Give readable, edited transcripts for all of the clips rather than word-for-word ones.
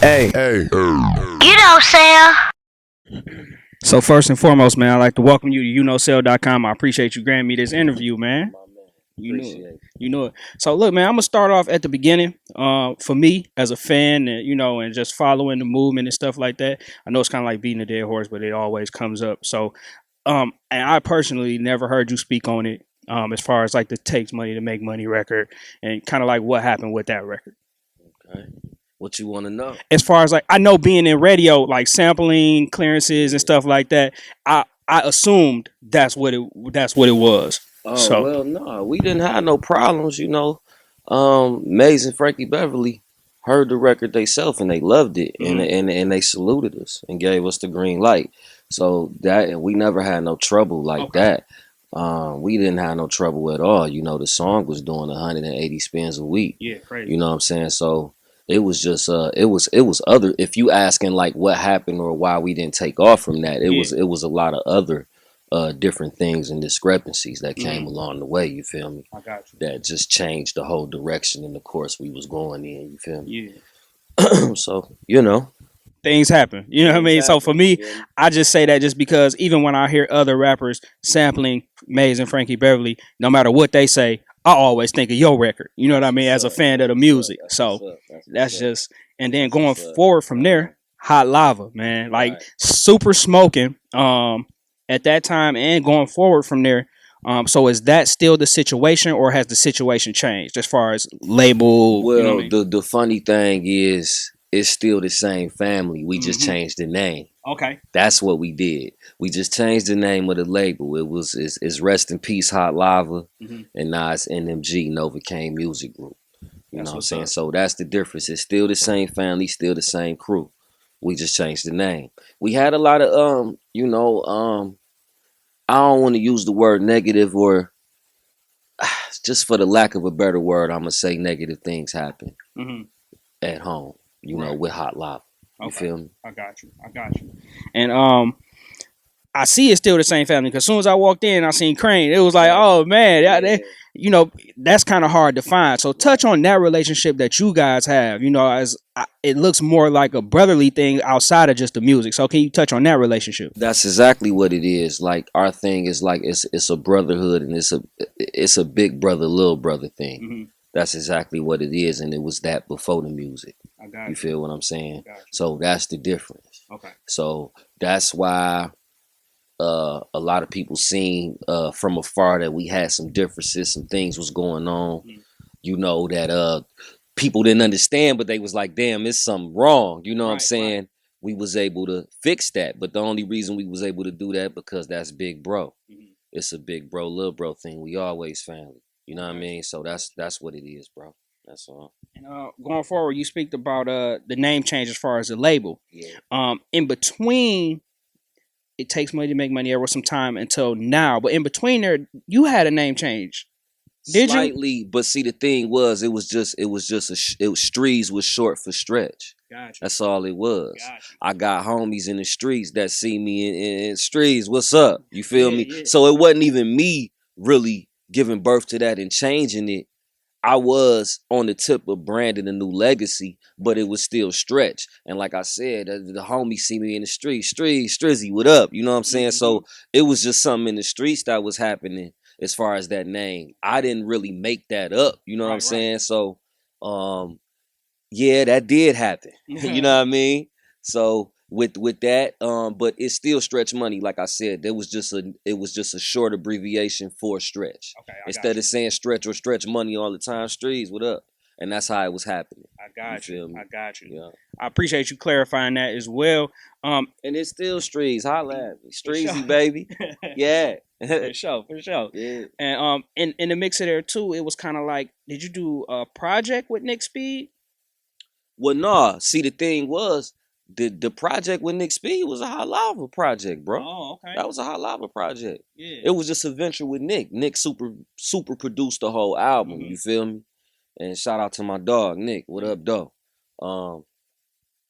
Hey, Uknowcell. so first and foremost, man, I'd like to welcome you to Uknowcell.com. I appreciate you granting me this interview, man. My man, You know appreciate it. it. You know it. So look, man, I'm gonna start off at the beginning. For me as a fan, and and just following the movement and stuff like that. I know it's kind of like beating a dead horse, but it always comes up. So, and I personally never heard you speak on it. As far as like the takes money to make money record, and kind of like what happened with that record. Okay. What you want to know? As far as like I know being in radio, like sampling clearances and Yeah. stuff like that, I assumed that's what it was. Oh So well, no, we didn't have no problems. Maze and Frankie Beverly heard the record theyself and they loved it, and mhm. and they saluted us and gave us the green light. So that and we never had no trouble like Okay, that. We didn't have no trouble at all. The song was doing 180 spins a week. yeah, crazy. You know what I'm saying? So it was just it was other if you asking like what happened or why we didn't take off from that, it Yeah, was it was a lot of other different things and discrepancies that came mhm. along the way, you feel me? I got you. That just changed the whole direction and the course we was going in, you feel Yeah, me? So, things happen. You know what I things mean? So for happen, you me, feel me? I just say that just because even when I hear other rappers sampling Maze and Frankie Beverly, no matter what they say, I always think of your record. You know what I That's mean? what's As a up. fan of That's the what's up. music. That's what's So up. That's what's that's up. just and then That's going what's up. forward from Uh-huh. there, hot lava, man. Like Right. super smoking. At that time and going forward from there. So is that still the situation or has the situation changed as far as label, you know what Well, I the funny thing is it's still the same family. We just mean? changed the name. Okay. That's what we did. We just changed the name of the label. It's Rest in Peace Hot Lava, Hmm. and now it's NMG Novocaine Music Group. You know That's what I'm what's saying? up. So that's the difference. It's still the same family, still the same crew. We just changed the name. We had a lot of I don't want to use the word negative or just for the lack of a better word, I'm gonna say negative things happen Hmm. at home, Right. with Hot Lava. You Okay. feel me? I got you. I got you. And I see it's still the same family because as soon as I walked in, I seen Crane. It was like, Right. oh man, Yeah. that's kind of hard to find. So touch Right. on that relationship that you guys have. It looks more like a brotherly thing outside of just the music. So can you touch on that relationship? That's exactly what it is. Like our thing is like it's a brotherhood and it's a big brother little brother thing. Hmm. That's exactly what it is, and it was that before the music. I You got you. feel what I'm I saying? got you. So that's the difference. Okay. So that's why a lot of people seen from afar that we had some differences, some things was going on. Mhm. That people didn't understand, but they was like, "Damn, it's something wrong." You know what I'm Right. Right. saying? We was able to fix that, but the only reason we was able to do that because that's big bro. Hmm. It's a big bro, little bro thing. We always family. You I know what I got you. mean? So I got you. that's what it is, bro. That's all. And going forward, you speak about the name change as far as the label. Yeah. In between it takes money to make money. There was some time until now, but in between there, you had a name change. Did you? Slightly, but see the thing was, it was streets was short for stretch. Got you. That's all it was. Got you. I got homies in the streets that see me in streets. What's up? You feel Yeah, me? yeah. So it wasn't even me really giving birth to that and changing it. I was on the tip of branding a new legacy, but it was still stretch. And like I said, the homies see me in the streets. Strizzy, what up? You know what I'm saying? Mm-hmm. So it was just something in the streets that was happening as far as that name. I didn't really make that up. You know what I'm Right, right. saying? So um yeah, that did happen. You know what I mean? So with that, but it's still stretch money. Like I said, it was just a short abbreviation for stretch. Okay, I got Instead you. of saying stretch or stretch money all the time, streets, what up? And that's how it was happening. I You got you. feel me? I got you. Yeah. I appreciate you clarifying that as well. And it's still streets. Holla at me. For sure. Streezy, baby. Yeah. For sure, for sure. Yeah. And in the mix of there too, it was kind of like, did you do a project with Nick Speed? Well, nah. See, the thing was, the project with Nick Speed was a hot lava project, bro. Oh, okay. That was a hot lava project. Yeah. It was just a venture with Nick. Nick super produced the whole album. Hmm. You feel me? And shout out to my dog Nick. What Yeah. up, though? Um,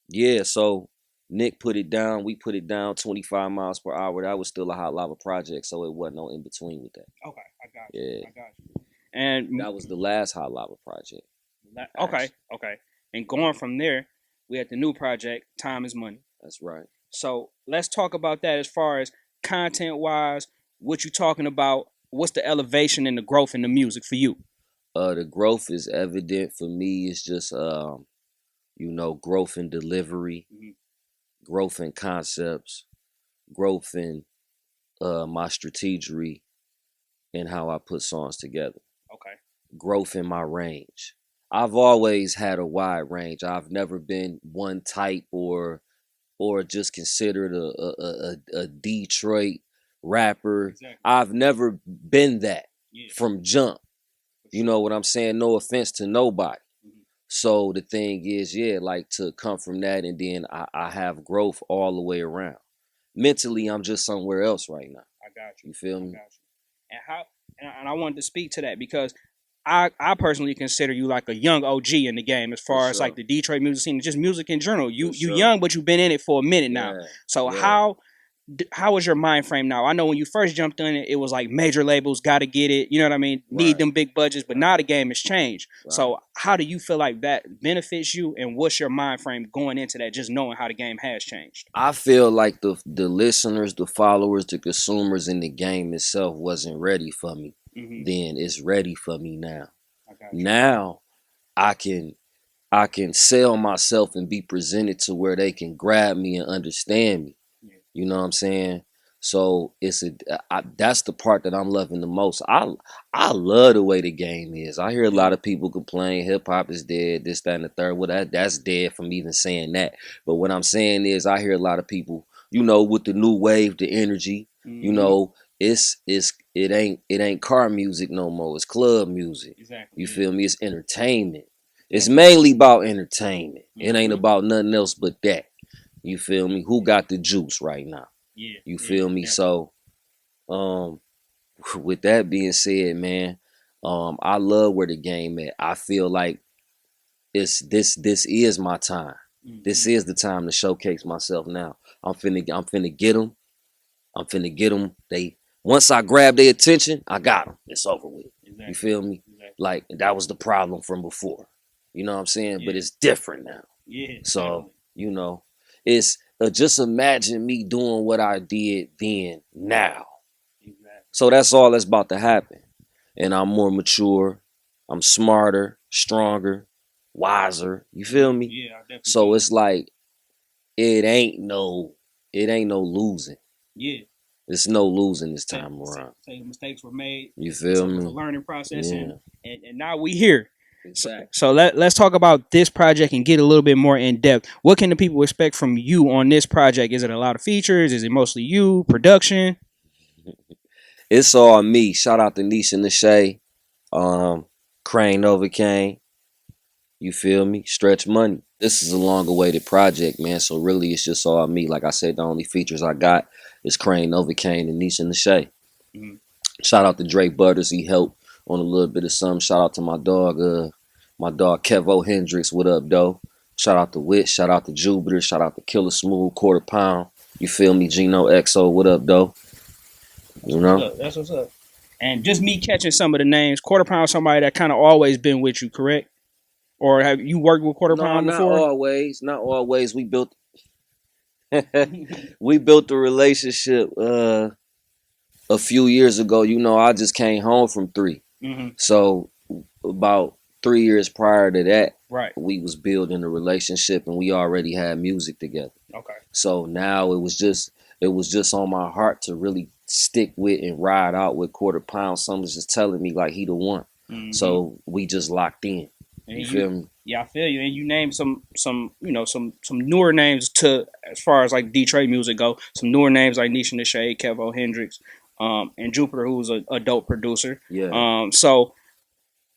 yeah. So Nick put it down. We put it down 25 miles per hour. That was still a hot lava project, so it wasn't no in between with that. Okay, I got you. Yeah, I got you. And that was the last hot lava project. okay, Actually, okay. And going from there, We at the new project, Time is Money. That's right. So let's talk about that as far as content wise, what you talking about, what's the elevation and the growth in the music for you? The growth is evident for me. It's just growth in delivery, Mhm. growth in concepts, growth in my strategery and how I put songs together. Okay. Growth in my range. I've always had a wide range. I've never been one type or just considered a Detroit rapper. Exactly. I've never been that Yeah. from jump. You know what I'm saying? No offense to nobody. Mhm. So the thing is, yeah, like to come from that and then I have growth all the way around. Mentally, I'm just somewhere else right now. I got you. You feel I me? got you. And how? And I wanted to speak to that because I personally consider you like a young OG in the game as For far as sure. like the Detroit music scene, just music in general. You For sure. young, but you've been in it for a minute now. Yeah. So Yeah. how is your mind frame now? I know when you first jumped in it, it was like major labels got to get it. You know what I mean? Need Right. them big budgets, but now the game has changed. Right. So how do you feel like that benefits you, and what's your mind frame going into that? Just knowing how the game has changed. I feel like the listeners, the followers, the consumers in the game itself wasn't ready for me. Mm-hmm. Then it's ready for me now. I got you. Now I can sell myself and be presented to where they can grab me and understand me. Yeah. You know what I'm saying? So that's the part that I'm loving the most. I love the way the game is. I hear a lot of people complain hip hop is dead, this, that, and the third. Well, that's dead from even saying that. But what I'm saying is I hear a lot of people, with the new wave, the energy, Mhm. it ain't car music no more. It's club music. Exactly. You Yeah. feel me? It's entertainment. It's mainly about entertainment. It ain't Mhm. about nothing else but that. You feel me? Who got the juice right now? Yeah. You Yeah. feel me? Definitely. So, with that being said, man, I love where the game at. I feel like this is my time. This Mhm. is the time to showcase myself now. I'm finna get them. I'm finna get them. Once I grab their attention, I got them. It's over with. Exactly. You feel me? Exactly. Like that was the problem from before. You know what I'm saying? But Yeah. it's different now. Yeah. So, Definitely. it's just imagine me doing what I did then now. Exactly. So that's all that's about to happen. And I'm more mature, I'm smarter, stronger, wiser. You feel me? Yeah. I definitely. So Feel it's like it ain't no losing. Yeah. It's no losing this time around. Say mistakes were made. You It's feel a me? learning process, Yeah. and now we here. Exactly. So let's talk about this project and get a little bit more in depth. What can the people expect from you on this project? Is it a lot of features? Is it mostly you? Production? It's all me. Shout out to Nisha and the Shay. Crane Novocaine. You feel me? Stretch Money. This is a long awaited project, man. So really it's just all me. Like I said, the only features I got is Crane Novocaine and Nisha and the Shay. Mhm. Shout out to Drake Butters. He helped on a little bit of something. Shout out to my dog Kevo Hendricks. What up, though? Shout out to Wit. Shout out to Jupiter. Shout out to Killer Smooth, Quarter Pound. You feel me? Gino XO. What up, though? You know? That's what's up. And just me catching some of the names. Quarter Pound, somebody that kind of always been with you, correct? Or have you worked with Quarter No, Pound not before? always. Not always. We built a relationship a few years ago. I just came home from 3. Mm-hmm. So about 3 years prior to that, Right. we was building a relationship and we already had music together. Okay. So now it was just on my heart to really stick with and ride out with Quarter Pound. Someone's just telling me like he the one. Mm-hmm. So we just locked in. And You feel me? Yeah, I feel you. And you named some some newer names to as far as like Detroit music go. Some newer names like Nisha Shade, Kevo Hendricks, and Jupiter, who's a dope producer. Yeah. So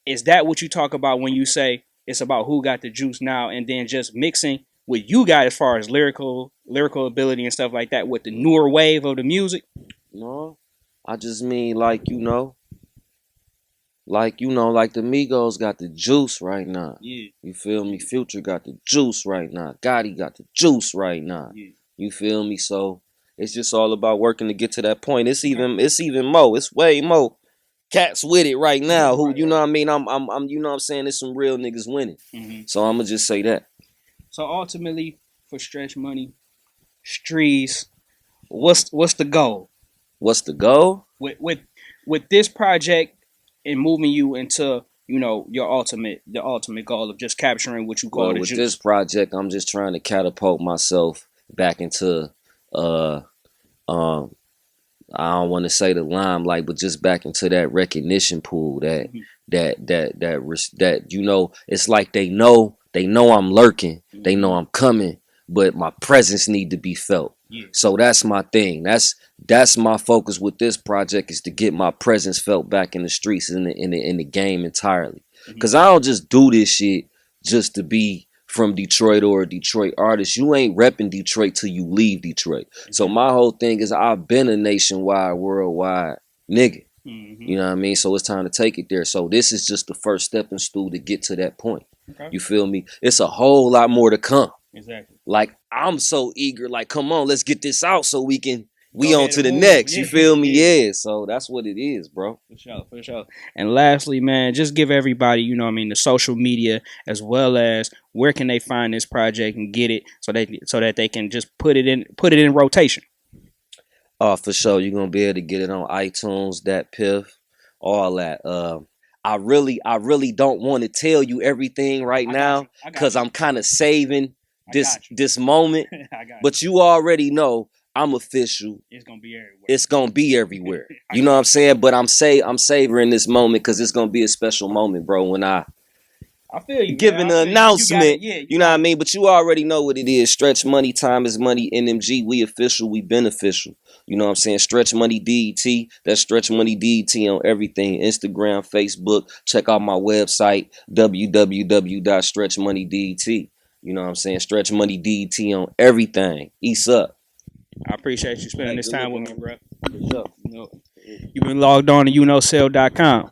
is that what you talk about when you say it's about who got the juice now, and then just mixing with you got as far as lyrical ability and stuff like that with the newer wave of the music? No, I just mean like the Migos got the juice right now. Yeah. You feel me? Future got the juice right now. Gotti got the juice right now. Yeah. You feel me? So it's just all about working to get to that point. It's even more. It's way more cats with it right now. Who Right, you know what I mean? I'm you know what I'm saying? There's some real niggas winning. Mm-hmm. So I'ma just say that. So ultimately, for Stretch Money, Streets, what's the goal What's the goal? with this project and moving you into the ultimate goal of just capturing what you call Well, the with this juice? project, I'm just trying to catapult myself back into uh um I don't want to say the limelight, but just back into that recognition pool, that Mhm. it's like they know I'm lurking, they know Mhm. I'm coming, but my presence need to be felt. Yeah. So that's my thing. That's my focus with this project, is to get my presence felt back in the streets, in the game entirely. Mhm. Cause I don't just do this shit just to be from Detroit or a Detroit artist. You ain't repping Detroit till you leave Detroit. So Exactly. my whole thing is, I've been a nationwide, worldwide nigga. Mhm. You know what I mean? So it's time to take it there. So this is just the first stepping stool to get to that point. Okay. You feel me? It's a whole lot more to come. Exactly. Like, I'm so eager, like, come on, let's get this out so we Go on ahead to and the move. next. You Yeah. feel me? Yeah. Yeah. So that's what it is, bro. For sure, for sure. And lastly, man, just give everybody, the social media, as well as where can they find this project and get it so that they can just put it in rotation. Oh, for sure. You're gonna be able to get it on iTunes, that piff, all that. I really don't want to tell you everything right I got you. now, I got because you. I'm kind of saving I this got you. this moment. I got you. But you already know I'm official. It's gonna be everywhere. It's gonna be everywhere. I You know what I'm got you. saying? But I'm savoring this moment, because it's gonna be a special moment, bro. When I I feel you, man. giving I the feel you. You got it. announcement. Yeah, you You know what I got it. mean? But you already know what it is. Stretch Money, time is money, NMG. We official, we beneficial. You know what I'm saying? Stretch Money DET. That's Stretch Money DET on everything. Instagram, Facebook. Check out my website, www.stretchmoneydet. You know what I'm saying? Stretch Money DET on everything. East up. I appreciate you spending Hey, this good time with looking me, on bro. you. For sure. You've been logged on to Uknowcell.com.